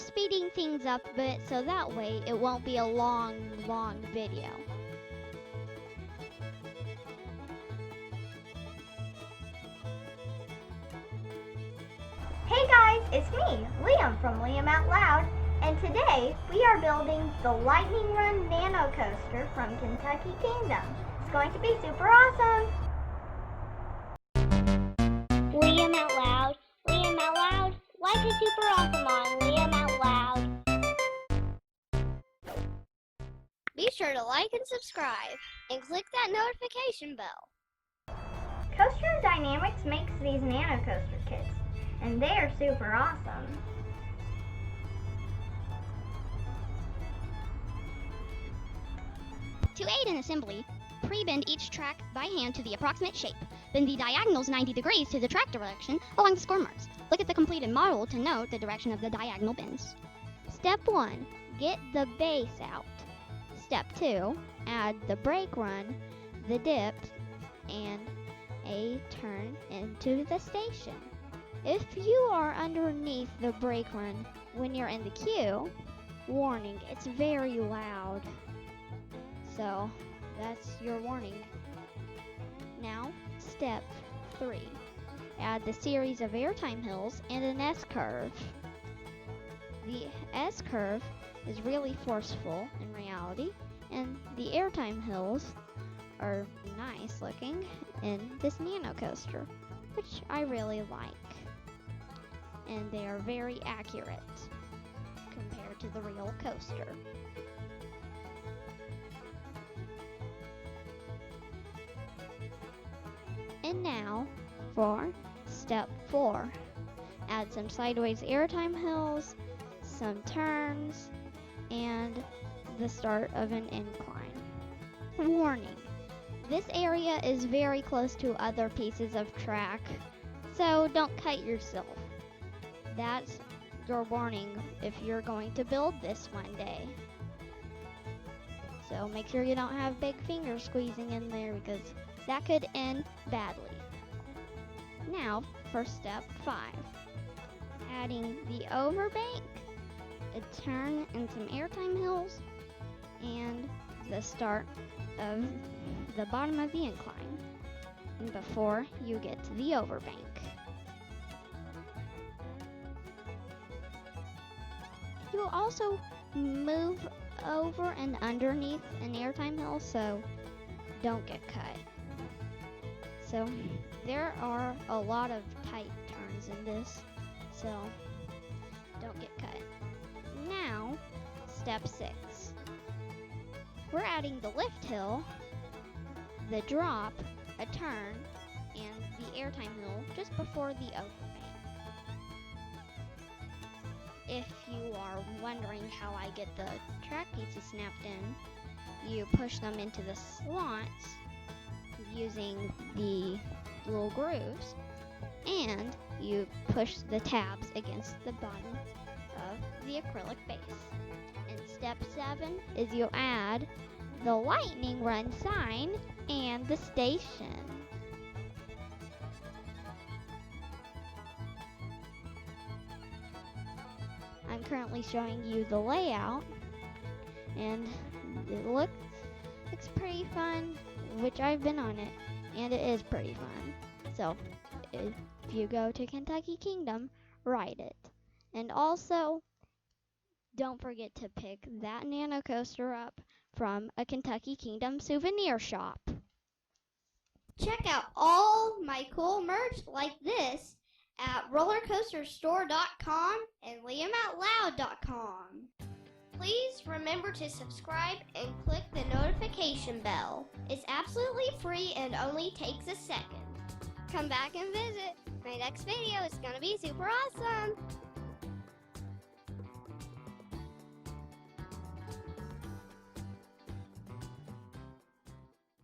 speeding things up a bit so that way it won't be a long video. Hey guys, it's me, Liam from LiamOutLoud, and today we are building the Lightning Run Nano Coaster from Kentucky Kingdom. It's going to be super awesome! LiamOutLoud, LiamOutLoud, life is super awesome on LiamOutLoud. Be sure to like and subscribe, and click that notification bell. Coaster Dynamix makes these Nano Coaster kits, and they are super awesome. To aid in assembly, pre-bend each track by hand to the approximate shape. Bend the diagonals 90 degrees to the track direction along the score marks. Look at the completed model to note the direction of the diagonal bends. Step 1. Get the base out. Step 2. Add the brake run, the dips, and a turn into the station. If you are underneath the brake run when you're in the queue, warning, it's very loud. So, that's your warning. Now, step 3. Add the series of Airtime hills and an S-curve. The S-curve is really forceful in reality, and the Airtime hills are nice looking in this Nano Coaster, which I really like. And they are very accurate compared to the real coaster. And now for step 4. Add some sideways Airtime hills, some turns, and the start of an incline. Warning, this area is very close to other pieces of track, so don't cut yourself. That's your warning if you're going to build this one day. So make sure you don't have big fingers squeezing in there because that could end badly. Now for step 5. Adding the overbank, a turn and some Airtime hills, and the start of the bottom of the incline before you get to the overbank. You will also move over and underneath an Airtime hill, so don't get cut. So there are a lot of tight turns in this, so don't get cut. Now, step 6. We're adding the lift hill, the drop, a turn, and the Airtime hill just before the overbank. If you are wondering how I get the track pieces snapped in, you push them into the slots using the little grooves, and you push the tabs against the bottom of the acrylic base. And step 7 is you add the lightning run sign and the station. I'm currently showing you the layout, and it looks pretty fun, which I've been on it, and it is pretty fun. So, if you go to Kentucky Kingdom, ride it. And also, don't forget to pick that Nano Coaster up from a Kentucky Kingdom souvenir shop. Check out all my cool merch like this at rollercoasterstore.com and LiamOutLoud.com. Please remember to subscribe and click the notification bell. It's absolutely free and only takes a second. Come back and visit. My next video is going to be super awesome.